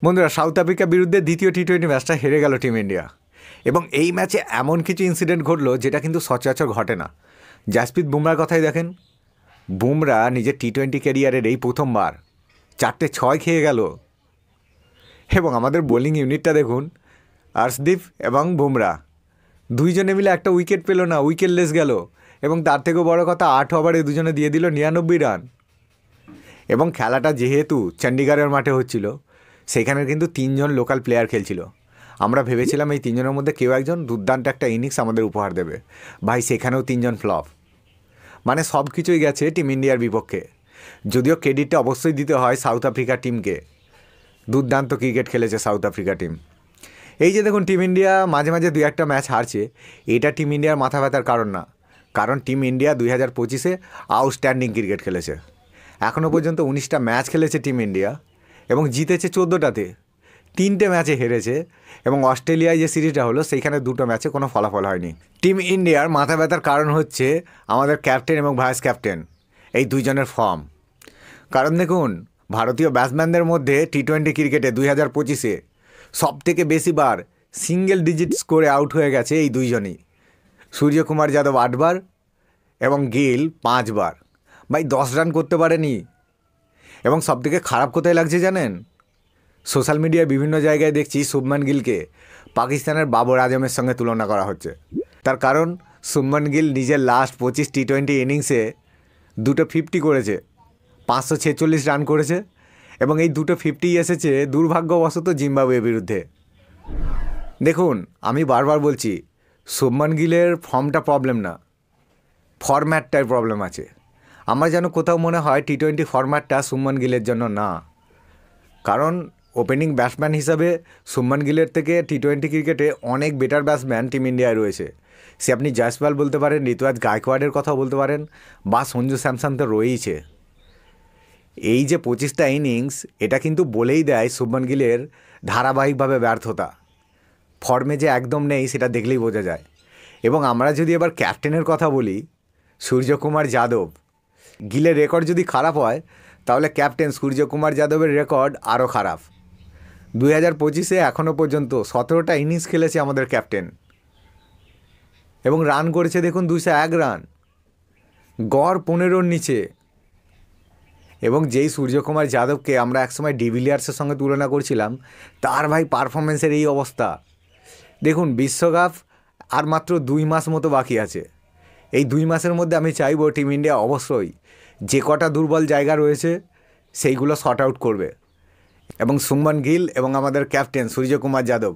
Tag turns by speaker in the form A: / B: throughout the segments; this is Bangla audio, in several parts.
A: বন্ধুরা, সাউথ আফ্রিকার বিরুদ্ধে দ্বিতীয় টি-20 ম্যাচটা হেরে গেল টিম ইন্ডিয়া। এবং এই ম্যাচে এমন কিছু ইনসিডেন্ট ঘটলো যেটা কিন্তু সচরাচর ঘটে না। জাসপ্রীত বুমরার কথাই দেখেন। বুমরা নিজের টি-20 ক্যারিয়ারের এই প্রথমবার 4টে 6 খেয়ে গেল। এবং আমাদের বোলিং ইউনিটটা দেখুন, আর্শদীপ এবং বুমরা দুইজনে মিলে একটা উইকেট পেল না, উইকেটলেস গেল। এবং তার থেকেও বড় কথা, 8 ওভারে দুজনে দিয়ে দিল 99 রান। এবং খেলাটা যেহেতু চণ্ডীগড়ের মাঠে হচ্ছিল, সেখানে কিন্তু 3জন লোকাল প্লেয়ার খেলছিল। আমরা ভেবেছিলাম এই 3জনের মধ্যে কেউ একজন দুর্দান্ত একটা ইনিংস আমাদের উপহার দেবে। ভাই, সেখানেও 3জন ফ্লপ। মানে সব কিছুই গেছে টিম ইন্ডিয়ার বিপক্ষে। যদিও ক্রেডিটটা অবশ্যই দিতে হয় সাউথ আফ্রিকা টিমকে। দুর্দান্ত ক্রিকেট খেলেছে সাউথ আফ্রিকা টিম। এই যে দেখুন, টিম ইন্ডিয়া মাঝে মাঝে 2-1টা ম্যাচ হারছে, এটা টিম ইন্ডিয়ার মাথা ব্যথার কারণ না। কারণ টিম ইন্ডিয়া 2025-এ আউটস্ট্যান্ডিং ক্রিকেট খেলেছে। এখনও পর্যন্ত 19টা ম্যাচ খেলেছে টিম ইন্ডিয়া এবং জিতেছে 14টাতে। 3টে ম্যাচে হেরেছে এবং অস্ট্রেলিয়ায় যে সিরিজটা হলো সেইখানে 2টো ম্যাচে কোনো ফলাফল হয়নি। টিম ইন্ডিয়ার মাথা ব্যথার কারণ হচ্ছে আমাদের ক্যাপ্টেন এবং ভাইস ক্যাপ্টেন, এই দুইজনের ফর্ম। কারণ দেখুন, ভারতীয় ব্যাটসম্যানদের মধ্যে টি-20 ক্রিকেটে 2025-এ সবথেকে বেশিবার সিঙ্গেল ডিজিট স্কোরে আউট হয়ে গেছে এই দুইজনই। সূর্যকুমার যাদব 8 বার এবং গিল 5 বার। ভাই, 10 রান করতে পারেনি। এবং সবথেকে খারাপ কোথায় লাগছে জানেন? সোশ্যাল মিডিয়ায় বিভিন্ন জায়গায় দেখছি শুভমান গিলকে পাকিস্তানের বাবর আজমের সঙ্গে তুলনা করা হচ্ছে। তার কারণ শুভমান গিল নিজের লাস্ট 25 টি-20 ইনিংসে 2টো 50 করেছে, 546 রান করেছে। এবং এই 2টো 50 এসেছে দুর্ভাগ্যবশত জিম্বাবুয়ের বিরুদ্ধে। দেখুন, আমি বারবার বলছি, শুভমান গিলের ফর্মটা প্রবলেম না, ফরম্যাটটাই প্রবলেম আছে। আমার যেন কোথাও মনে হয় টি-20 ফরম্যাটটা শুভমান গিলের জন্য না। কারণ ওপেনিং ব্যাটসম্যান হিসাবে শুভমান গিলের থেকে টি-20 ক্রিকেটে অনেক বেটার ব্যাটসম্যান টিম ইন্ডিয়ায় রয়েছে। সে আপনি জয়সওয়াল বলতে পারেন, ঋতুরাজ গায়কোয়াড়ের কথাও বলতে পারেন, বা সঞ্জু স্যামসন তো রয়েইছে। এই যে 25টা ইনিংস, এটা কিন্তু বলেই দেয় শুভমান গিলের ধারাবাহিকভাবে ব্যর্থতা। ফর্মে যে একদম নেই সেটা দেখলেই বোঝা যায়। এবং আমরা যদি এবার ক্যাপ্টেনের কথা বলি, সূর্যকুমার যাদব, গিলের রেকর্ড যদি খারাপ হয় তাহলে ক্যাপ্টেন সূর্যকুমার যাদবের রেকর্ড আরও খারাপ। 2025-এ এখনও পর্যন্ত 17টা ইনিংস খেলেছে আমাদের ক্যাপ্টেন এবং রান করেছে দেখুন 201 রান, গড় 15-র নিচে। এবং যেই সূর্যকুমার যাদবকে আমরা একসময় ডিভিলিয়ার্সের সঙ্গে তুলনা করছিলাম, তার ভাই পারফরমেন্সের এই অবস্থা দেখুন। বিশ্বকাপ আর মাত্র 2 মাস মতো বাকি আছে। এই 2 মাসের মধ্যে আমি চাইব টিম ইন্ডিয়া অবশ্যই যে কটা দুর্বল জায়গা রয়েছে সেইগুলো শর্ট আউট করবে। এবং শুভমান গিল এবং আমাদের ক্যাপ্টেন সূর্যকুমার যাদব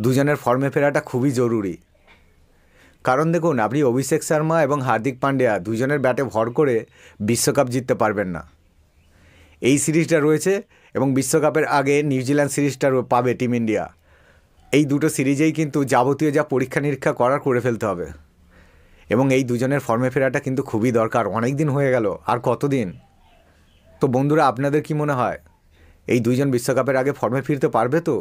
A: দুজনের ফর্মে ফেরাটা খুবই জরুরি। কারণ দেখুন, আপনি অভিষেক শর্মা এবং হার্দিক পান্ডিয়া দুজনের ব্যাটে ভর করে বিশ্বকাপ জিততে পারবেন না। এই সিরিজটা রয়েছে এবং বিশ্বকাপের আগে নিউজিল্যান্ড সিরিজটা পাবে টিম ইন্ডিয়া। এই দুটো সিরিজেই কিন্তু যাবতীয় যা পরীক্ষা নিরীক্ষা করার করে ফেলতে হবে। এবং এই দুজনের ফর্মে ফেরাটা কিন্তু খুবই দরকার। অনেক দিন হয়ে গেল, আর কতদিন? তো বন্ধুরা, আপনাদের কি মনে হয় এই দুইজন বিশ্বকাপের আগে ফর্মে ফিরতে পারবে তো?